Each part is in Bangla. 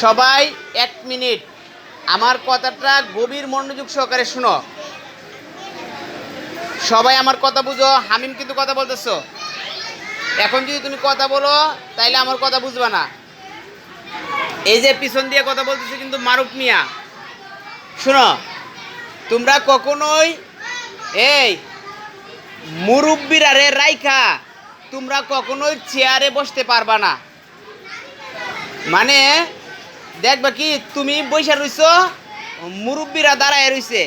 সবাই 1 মিনিট আমার কথাটা গভীর মনোযোগ সহকারে শুনো। সবাই আমার কথা বুঝো। হামিম কিন্তু কথা বলতেছো। এখন যদি তুমি কথা বলো তাইলে আমার কথা বুঝবা না। এই যে পিছন দিয়ে কথা বলতেছে কিন্তু মারুফ মিয়া, শোনো, তোমরা কখনোই এই মুরব্বিরা রে রাইখা তোমরা কখনোই চেয়ারে বসতে পারবা না। মানে দেখবা কি তুমি বৈশা রইছো, মুরব্বিরা দাঁড়ায় রইছে,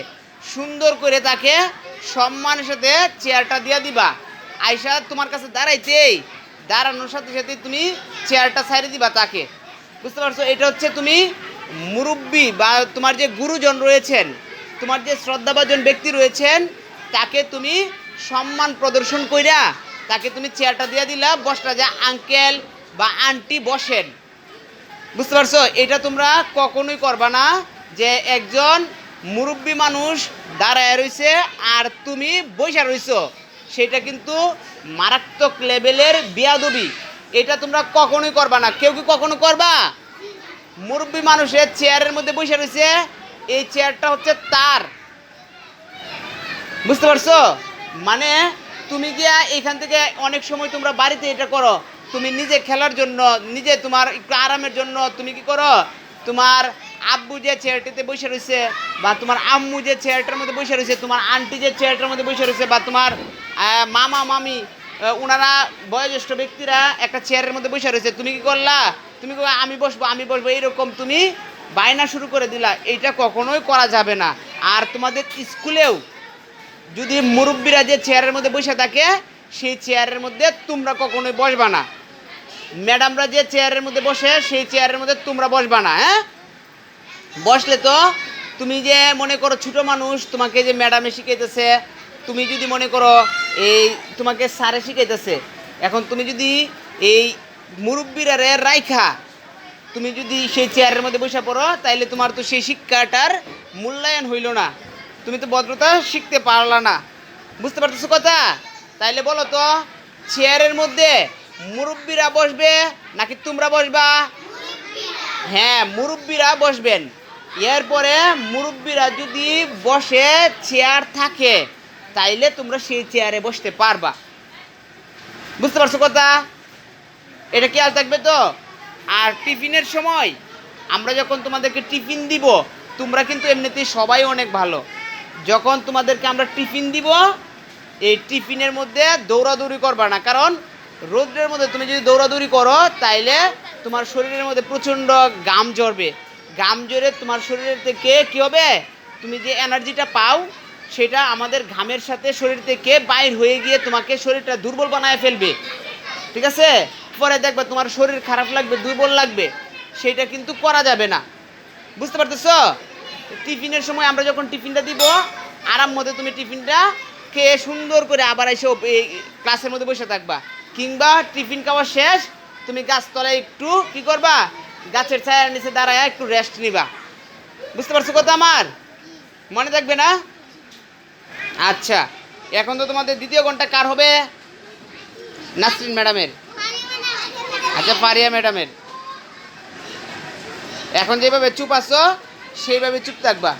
সুন্দর করে তাকে সম্মানের সাথে চেয়ারটা দিয়া দিবা। আয়সা তোমার কাছে দাঁড়াইতেই দাঁড়ানোর সাথে সাথে তুমি চেয়ারটা ছাড়িয়ে দিবা তাকে। বুঝতে পারছো? এটা হচ্ছে তুমি মুরব্বি বা তোমার যে গুরুজন রয়েছেন, তোমার যে শ্রদ্ধাভাজন ব্যক্তি রয়েছেন, তাকে তুমি সম্মান প্রদর্শন কইরা তাকে তুমি চেয়ারটা দিয়ে দিলা, বসটা যা আঙ্কেল বা আন্টি বসেন। বুঝতে পারছো? এটা তোমরা কখনোই করবা না যে একজন মুরব্বী মানুষ দাঁড়ায় রইছে আর তুমি বইসা রইছো, সেটা কিন্তু মারাত্মক লেভেলের বিয়াদবি। এটা তোমরা কখনোই করবা না। কেউ কি কখনো করবা? মুরব্বী মানুষের চেয়ারের মধ্যে বসে রয়েছে, এই চেয়ারটা হচ্ছে তার। বুঝতে পারছো? মানে তুমি গিয়া এখান থেকে অনেক সময় তোমরা বাড়িতে এটা করো, তুমি নিজে খেলার জন্য, নিজে তোমার একটু আরামের জন্য তুমি কি করো, তোমার আব্বু যে চেয়ারটিতে বসে রয়েছে বা তোমার আম্মু যে চেয়ারটার মধ্যে বসে রয়েছে, তোমার আন্টি যে চেয়ারটার মধ্যে বসে রয়েছে বা তোমার মামা মামি, ওনারা বয়োজ্যেষ্ঠ ব্যক্তিরা একটা চেয়ারের মধ্যে বসে রয়েছে, তুমি কি করলা? তুমি আমি বসবো আমি বসবো, এইরকম তুমি বায়না শুরু করে দিলা। এইটা কখনোই করা যাবে না। আর তোমাদের স্কুলেও যদি মুরব্বীরা যে চেয়ারের মধ্যে বসে থাকে, সেই চেয়ারের মধ্যে তোমরা কখনোই বসবা না। ম্যাডামরা যে চেয়ারের মধ্যে বসে, সেই চেয়ারের মধ্যে তোমরা বসবা না। হ্যাঁ, বসলে তো তুমি যে মনে করো ছোটো মানুষ, তোমাকে যে ম্যাডামে শিখাইতেছে, তুমি যদি মনে করো এই তোমাকে স্যারে শিখাইতেছে, এখন তুমি যদি এই মুরব্বীরা রে রাইখা তুমি যদি সেই চেয়ারের মধ্যে বসে পড়ো, তাইলে তোমার তো সেই শিক্ষাটার মূল্যায়ন হইল না, তুমি তো ভদ্রতা শিখতে পারলা না। বুঝতে পারতেছো কথা? তাইলে বলো তো, চেয়ারের মধ্যে মুরব্বীরা বসবে নাকি তোমরা বসবা? হ্যাঁ, মুরব্বীরা বসবেন। এরপরে মুরব্বীরা যদি বসে চেয়ার থাকে, তাইলে তোমরা সেই চেয়ারে বসতে পারবা। বুঝতে পারছো কথা? এটা খেয়াল থাকবে তো। আর টিফিনের সময় আমরা যখন তোমাদেরকে টিফিন দিব, তোমরা কিন্তু এমনিতেই সবাই অনেক ভালো। যখন তোমাদেরকে আমরা টিফিন দিব, এই টিফিনের মধ্যে দৌড়াদৌড়ি করবা না। কারণ রোদ্রের মধ্যে তুমি যদি দৌড়াদৌড়ি করো, তাইলে তোমার শরীরের মধ্যে প্রচণ্ড ঘাম ঝরবে। ঘাম ঝরে তোমার শরীরের থেকে কী হবে, তুমি যে এনার্জিটা পাও, সেটা আমাদের ঘামের সাথে শরীর থেকে বাইর হয়ে গিয়ে তোমাকে শরীরটা দুর্বল বানায় ফেলবে। ঠিক আছে? পরে দেখবে তোমার শরীর খারাপ লাগবে, দুর্বল লাগবে। সেটা কিন্তু করা যাবে না। বুঝতে পারতেছ? টিফিনের সময় আমরা যখন টিফিনটা দিব, আরাম মতো তুমি টিফিনটা খেয়ে সুন্দর করে আবার এসে এই ক্লাসের মধ্যে বসে থাকবা। কিংবা টিফিন খাওয়া শেষ, তুমি গাছতলায় একটু কি করবা, গাছের ছায়ার নিচে দাঁড়ায় একটু রেস্ট নিবা। বুঝতে পারছো কথা আমার? মনে থাকবে না? আচ্ছা, এখন তো তোমাদের দ্বিতীয় ঘন্টা কার হবে? নাসরিন ম্যাডামের। আচ্ছা, ফারিয়া ম্যাডামের। এখন যেভাবে চুপ আছো সেইভাবে চুপ থাকবা।